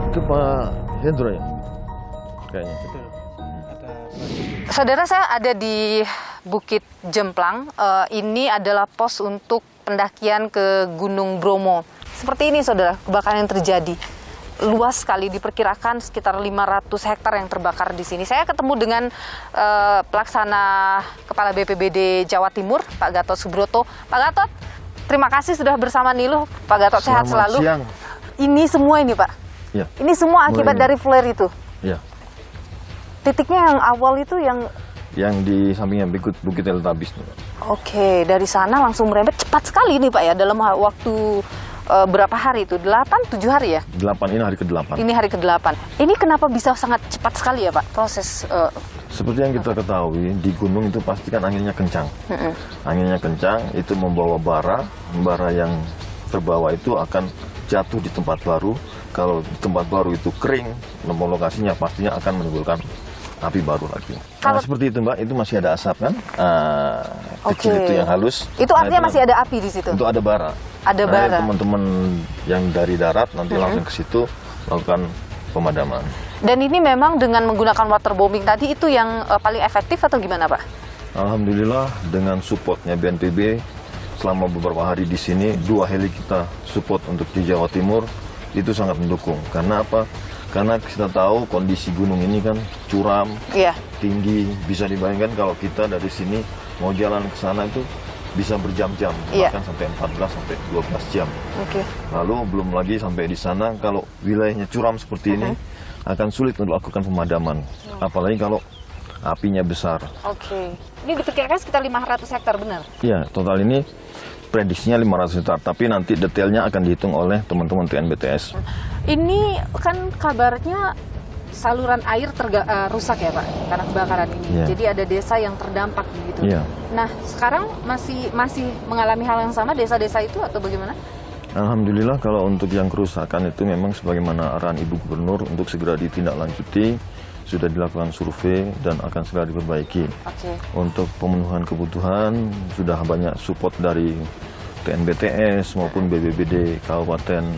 Itu Pak Hendro ya? Kayaknya. Saudara, saya ada di Bukit Jemplang. Ini adalah pos untuk pendakian ke Gunung Bromo. Seperti ini, saudara, kebakaran yang terjadi. Luas sekali, diperkirakan sekitar 500 hektar yang terbakar di sini. Saya ketemu dengan pelaksana Kepala BPBD Jawa Timur, Pak Gatot Subroto. Pak Gatot, terima kasih sudah bersama Niluh. Pak Gatot sehat selalu. Siang. Ini semua ini, Pak. Ya. Ini semua akibat dari flare itu. Ya. Titiknya yang awal itu yang di sampingnya Bukit Teletabis. Oke, dari sana langsung merembet cepat sekali nih Pak ya, dalam waktu berapa hari itu? 8-7 hari ya? 8, ini hari ke-8. Ini hari ke-8. Ini kenapa bisa sangat cepat sekali ya Pak proses? Seperti yang kita ketahui, di gunung itu pasti kan anginnya kencang. Anginnya kencang, itu membawa bara yang terbawa itu akan jatuh di tempat baru. Kalau di tempat baru itu kering, lokasinya pastinya akan menimbulkan api baru lagi. Nah, seperti itu Mbak, itu masih ada asap kan? Kecil itu yang halus. Itu artinya masih ada api di situ? Itu ada bara. Ada bara. Teman-teman yang dari darat nanti langsung ke situ melakukan pemadaman. Dan ini memang dengan menggunakan waterbombing tadi itu yang paling efektif atau gimana Pak? Alhamdulillah dengan supportnya BNPB selama beberapa hari di sini, 2 heli kita support untuk di Jawa Timur itu sangat mendukung. Karena apa? Karena kita tahu kondisi gunung ini kan curam, tinggi. Bisa dibayangkan kalau kita dari sini mau jalan ke sana itu bisa berjam-jam, bahkan sampai 14 sampai 12 jam. Lalu belum lagi sampai di sana kalau wilayahnya curam seperti ini akan sulit untuk lakukan pemadaman. Apalagi kalau apinya besar. Ini diperkirakan sekitar 500 hektar benar? Iya, total ini prediksinya 500 hektar, tapi nanti detailnya akan dihitung oleh teman-teman TNBTS. Ini kan kabarnya saluran air rusak ya Pak, karena kebakaran ini. Jadi ada desa yang terdampak begitu. Nah, sekarang masih mengalami hal yang sama desa-desa itu atau bagaimana? Alhamdulillah kalau untuk yang kerusakan itu memang sebagaimana arahan Ibu Gubernur untuk segera ditindaklanjuti, sudah dilakukan survei dan akan segera diperbaiki. Untuk pemenuhan kebutuhan sudah banyak support dari TNBTS maupun BPBD Kabupaten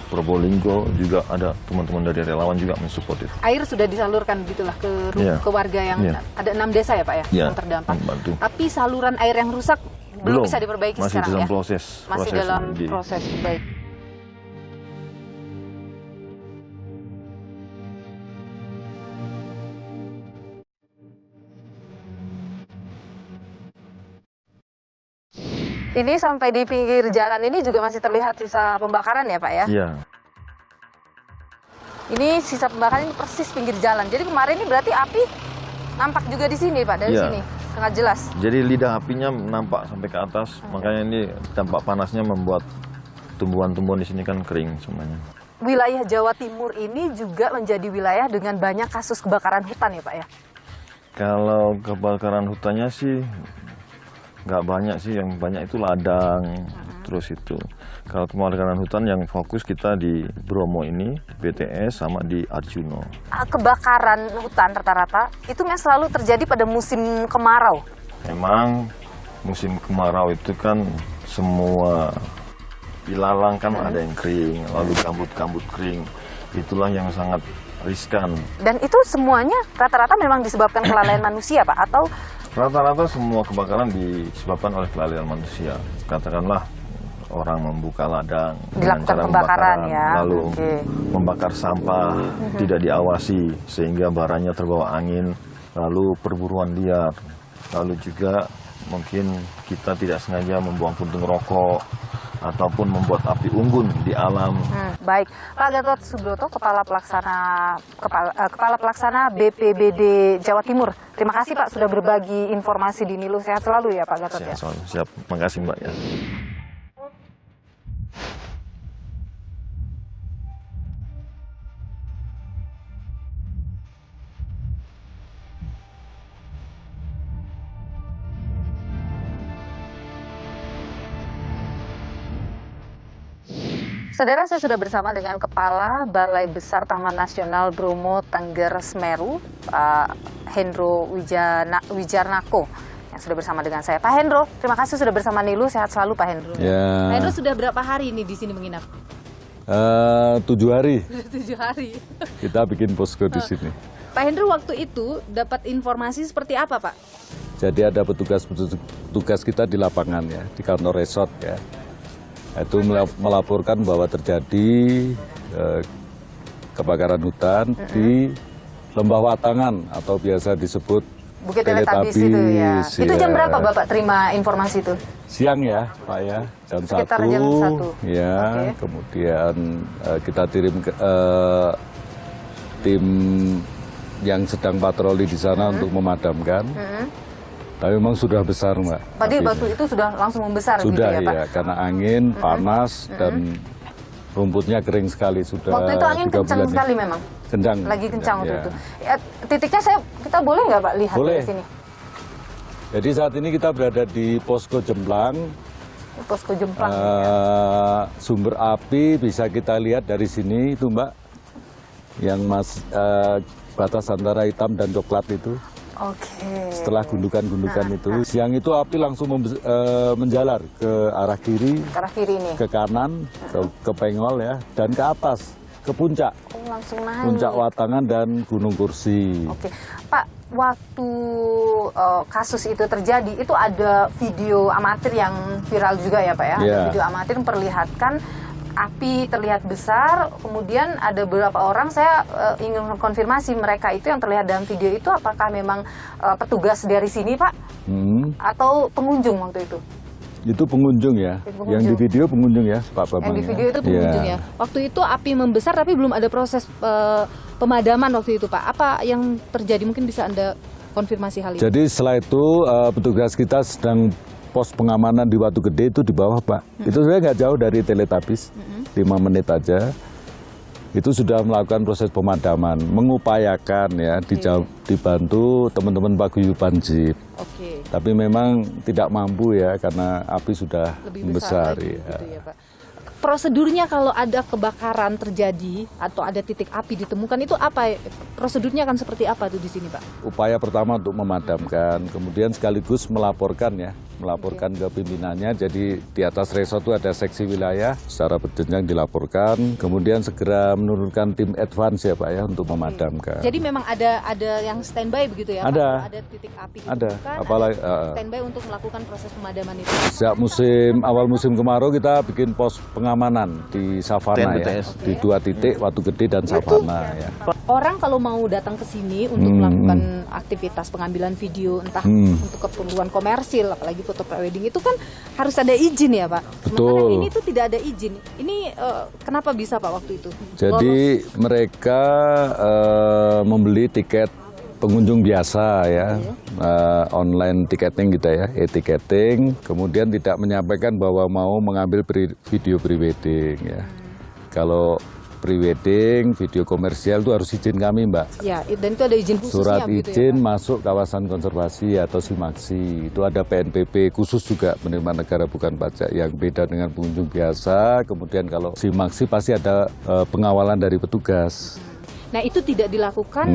Probolinggo, juga ada teman-teman dari relawan juga mensupport itu. Air sudah disalurkan gitulah ke warga yang ada 6 desa ya Pak ya, yang terdampak. Tapi saluran air yang rusak belum bisa diperbaiki masih sekarang dalam proses. Masih dalam proses. Baik. Ini sampai di pinggir jalan ini juga masih terlihat sisa pembakaran ya Pak ya? Iya. Ini sisa pembakaran ini persis pinggir jalan. Jadi kemarin ini berarti api nampak juga di sini Pak, dari sini sangat jelas. Jadi lidah apinya nampak sampai ke atas, makanya ini dampak panasnya membuat tumbuhan-tumbuhan di sini kan kering semuanya. Wilayah Jawa Timur ini juga menjadi wilayah dengan banyak kasus kebakaran hutan ya Pak ya? Kalau kebakaran hutannya sih nggak banyak sih, yang banyak itu ladang, terus itu. Kalau kebakaran hutan yang fokus kita di Bromo ini, BTS sama di Arjuno. Kebakaran hutan rata-rata itu memang selalu terjadi pada musim kemarau. Memang musim kemarau itu kan semua ilalang kan ada yang kering, lalu gambut-gambut kering. Itulah yang sangat riskan. Dan itu semuanya rata-rata memang disebabkan kelalaian manusia Pak, atau? Rata-rata semua kebakaran disebabkan oleh kelalaian manusia. Katakanlah orang membuka ladang dengan cara pembakaran lalu membakar sampah tidak diawasi sehingga baranya terbawa angin, lalu perburuan liar, lalu juga mungkin kita tidak sengaja membuang puntung rokok ataupun membuat api unggun di alam. Baik, Pak Gatot Subroto, Kepala Pelaksana BPBD Jawa Timur. Terima kasih Pak sudah berbagi informasi di Niluh. Sehat selalu ya Pak Gatot. Siap, makasih Mbak ya. Saudara, saya sudah bersama dengan Kepala Balai Besar Taman Nasional Bromo Tengger Semeru, Pak Hendro Wijarnako, yang sudah bersama dengan saya. Pak Hendro, terima kasih sudah bersama Nilu. Sehat selalu Pak Hendro. Ya. Pak Hendro sudah berapa hari ini di sini menginap? 7 hari 7 hari. kita bikin posko di sini. Pak Hendro, waktu itu dapat informasi seperti apa, Pak? Jadi ada petugas kita di lapangan ya, di kantor resort ya. Itu melaporkan bahwa terjadi kebakaran hutan di Lembah Watangan atau biasa disebut Bukit Teletabis itu ya. Itu jam berapa Bapak terima informasi itu? Siang ya, Pak ya, jam 1. Sekitar jam 1. Ya, Oke. kemudian kita kirim ke tim yang sedang patroli di sana untuk memadamkan. Tapi memang sudah besar, Mbak. Tadi apinya. waktu itu sudah langsung membesar Sudah gitu ya, Pak? ya, karena angin, panas, dan rumputnya kering sekali. Sudah Waktu itu angin 3 kencang bulan. sekali memang? Kencang. Lagi kencang waktu Ya. itu. Ya, titiknya kita boleh nggak Pak lihat Boleh. dari sini? Jadi saat ini kita berada di Posko Jemplang. Posko Jemplang. Sumber api bisa kita lihat dari sini itu, Mbak. Yang batas antara hitam dan coklat itu. Oke. Setelah gundukan-gundukan itu, siang itu api langsung menjalar ke arah kiri, Ke arah kiri ini. ke kanan, ke Pengol ya, dan ke atas, ke puncak. Oh, langsung naik. Puncak Watangan dan Gunung Kursi. Oke, Pak, waktu kasus itu terjadi, itu ada video amatir yang viral juga ya Pak ya? Ada Iya. video amatir memperlihatkan api terlihat besar, kemudian ada beberapa orang, saya ingin konfirmasi mereka itu yang terlihat dalam video itu apakah memang petugas dari sini Pak? Atau pengunjung waktu itu? Itu pengunjung ya, Pengunjung. yang di video pengunjung ya Pak Bambang. Yang di ya? video itu pengunjung Iya. ya? Waktu itu api membesar tapi belum ada proses pemadaman waktu itu Pak. Apa yang terjadi? Mungkin bisa Anda konfirmasi hal ini. Jadi setelah itu petugas kita sedang pos pengamanan di Watu Gede itu di bawah Pak. Itu sebenarnya nggak jauh dari Teletabis, 5 menit aja. Itu sudah melakukan proses pemadaman, mengupayakan ya, dibantu teman-teman paguyuban JIP. Oke. Tapi memang tidak mampu ya karena api sudah Lebih besar membesar lagi, ya. gitu ya Pak. Prosedurnya kalau ada kebakaran terjadi atau ada titik api ditemukan itu apa? Prosedurnya akan seperti apa tuh di sini Pak? Upaya pertama untuk memadamkan, kemudian sekaligus melaporkan ya, melaporkan ke pimpinannya. Jadi di atas resort itu ada seksi wilayah, secara berjenjang dilaporkan, kemudian segera menurunkan tim advance ya Pak ya untuk memadamkan. Jadi memang ada yang standby begitu ya Pak? Ada. Kalau ada titik api Ada. ditemukan, Apalagi, ada standby untuk melakukan proses pemadaman itu. Sejak awal musim kemarau kita bikin pos pengamanan di Savana ya, TNBTS. di 2 titik, Watu Gede dan Savana ya. Orang kalau mau datang ke sini untuk melakukan aktivitas pengambilan video entah untuk keperluan komersil apalagi foto prewedding itu kan harus ada izin ya Pak. Betul. Sementara ini tuh tidak ada izin. Ini kenapa bisa Pak waktu itu? Jadi mereka membeli tiket pengunjung biasa ya, online ticketing gitu ya, e-ticketing, kemudian tidak menyampaikan bahwa mau mengambil video prewedding ya. Kalau prewedding, video komersial itu harus izin kami Mbak. Ya, dan itu ada izin khususnya Surat begitu izin ya Pak? masuk kawasan konservasi atau SIMAKSI. Itu ada PNBP khusus juga penerimaan negara bukan pajak yang beda dengan pengunjung biasa. Kemudian kalau SIMAKSI pasti ada pengawalan dari petugas. Nah itu tidak dilakukan,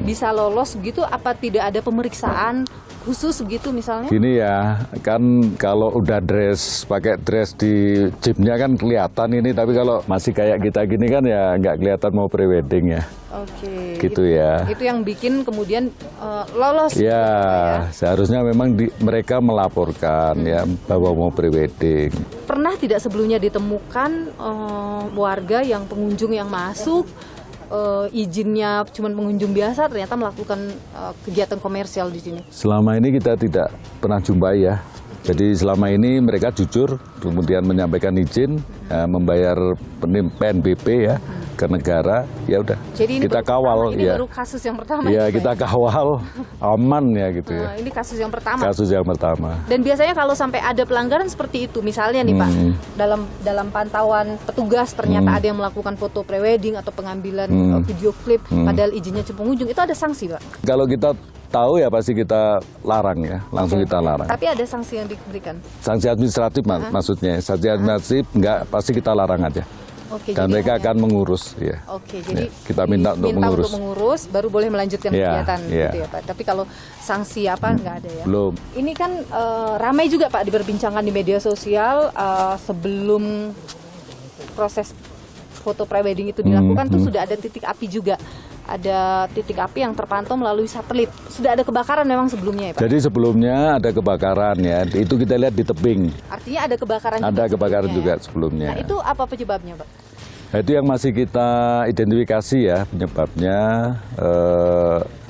bisa lolos begitu, apa tidak ada pemeriksaan khusus begitu misalnya? Gini ya, kan kalau udah pakai dress di jeepnya kan kelihatan ini, tapi kalau masih kayak kita gini kan ya nggak kelihatan mau prewedding ya. Oke. Gitu ya. Itu yang bikin kemudian lolos. gitu Ya, Pak, seharusnya memang mereka melaporkan ya bahwa mau prewedding. Pernah tidak sebelumnya ditemukan warga yang pengunjung yang masuk izinnya cuma pengunjung biasa ternyata melakukan kegiatan komersial di sini? Selama ini kita tidak pernah jumpai ya. Jadi selama ini mereka jujur, kemudian menyampaikan izin, membayar PNBP ya ke negara, ya udah. Jadi ini kita baru kawal pertama, ini ya. baru kasus yang pertama. Ya ya, Pak, kita kawal aman ya gitu ya. Ini kasus yang pertama. Kasus yang pertama. Dan biasanya kalau sampai ada pelanggaran seperti itu, misalnya nih Pak, dalam pantauan petugas ternyata ada yang melakukan foto prewedding atau pengambilan video klip, padahal izinnya cuma pengunjung, itu ada sanksi Pak? Kalau kita tahu ya pasti kita larang ya, langsung kita larang. Tapi ada sanksi yang diberikan? Sanksi administratif maksudnya, sanksi administratif enggak, pasti kita larang aja. Oke, dan jadi mereka hanya- akan mengurus ya. Oke, jadi kita minta untuk mengurus. baru boleh melanjutkan Iya, kegiatan iya. gitu ya Pak. Tapi kalau sanksi apa nggak ada ya? Belum. Ini kan ramai juga Pak diperbincangkan di media sosial sebelum proses foto prewedding itu dilakukan tuh sudah ada titik api juga. Ada titik api yang terpantau melalui satelit. Sudah ada kebakaran memang sebelumnya ya Pak? Jadi sebelumnya ada kebakaran ya, itu kita lihat di tebing. Artinya ada kebakaran Ada kebakaran sebelumnya juga ya? sebelumnya. Nah itu apa penyebabnya Pak? Nah, itu yang masih kita identifikasi ya penyebabnya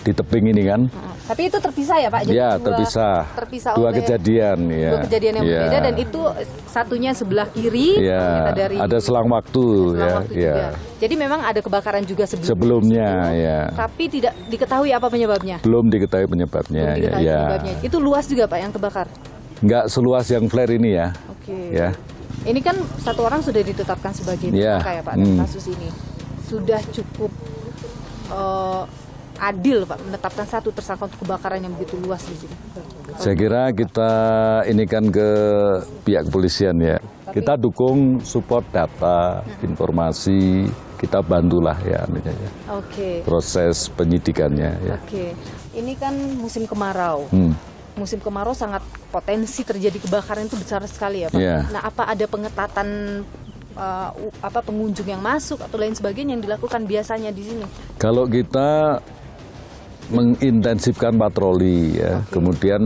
di tebing ini kan. Tapi itu terpisah ya Pak? Jadi Ya dua- terpisah. terpisah Dua oleh kejadian ya. dua kejadian yang Ya. berbeda dan itu satunya sebelah kiri, Ya, ternyata dari ada selang waktu selang ya. waktu Ya. juga. Jadi memang ada kebakaran juga Sebelumnya ya. tapi tidak diketahui apa penyebabnya. Belum diketahui penyebabnya Belum diketahui ya. penyebabnya. Itu luas juga Pak yang kebakar. Nggak seluas yang flare ini ya. Oke. Ya. Ini kan satu orang sudah ditetapkan sebagai Ya. tersangka ya Pak dalam Hmm. kasus ini. Sudah cukup adil Pak menetapkan satu tersangka untuk kebakaran yang begitu luas di sini. Saya kira kita ini kan ke pihak kepolisian ya. Kita dukung support data, informasi, kita bantulah ya, Oke. proses penyidikannya ya. Oke. Ini kan musim kemarau. Musim kemarau sangat potensi terjadi kebakaran itu besar sekali ya Pak. Iya. Nah, apa ada pengetatan pengunjung yang masuk atau lain sebagainya yang dilakukan biasanya di sini? Kalau kita mengintensifkan patroli ya, kemudian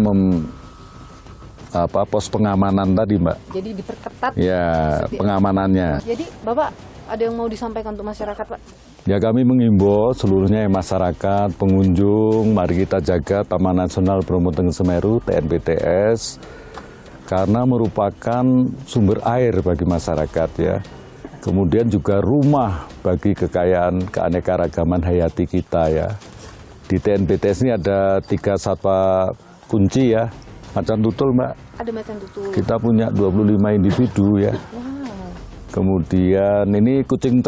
pos pengamanan tadi Mbak, Jadi diperketat. ya pengamanannya. Jadi Bapak ada yang mau disampaikan untuk masyarakat Pak? Ya kami mengimbau seluruhnya masyarakat, pengunjung, mari kita jaga Taman Nasional Bromo Tengger Semeru, TNBTS, karena merupakan sumber air bagi masyarakat ya. Kemudian juga rumah bagi kekayaan keanekaragaman hayati kita ya. Di TNBTS ini ada 3 satwa kunci ya, macan tutul Mbak. Ada macan tutul. Kita punya 25 individu ya. Wow. Kemudian ini kucing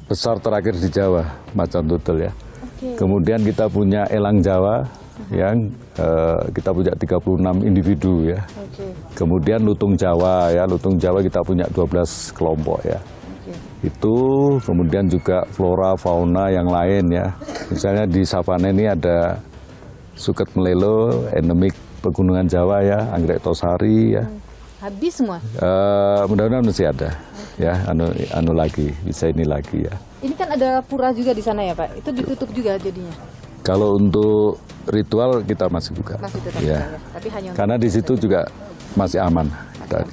besar terakhir di Jawa, macan tutul ya. Oke. Kemudian kita punya elang Jawa yang kita punya 36 individu ya. Oke. Kemudian lutung Jawa ya, lutung Jawa kita punya 12 kelompok ya. Oke. Itu kemudian juga flora fauna yang lain ya. Misalnya di savana ini ada suket melelo endemik Pegunungan Jawa ya, anggrek tosari ya. Habis semua. Mudah-mudahan masih ada ya, anu lagi, bisa ini lagi ya. Ini kan ada pura juga di sana ya Pak. Itu ditutup juga jadinya. Kalau untuk ritual kita masih buka. Masih tetap ya. buka ya. Tapi hanya untuk Karena di situ juga masih aman. Ya.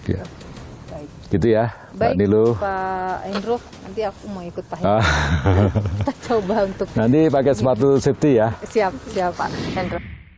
baik. Gitu ya, Mbak Baik, Nilu. Pak Hendro, nanti aku mau ikut Pak Ah. Hendro. Kita coba untuk Nanti pakai sepatu safety ya. siap Pak Hendro.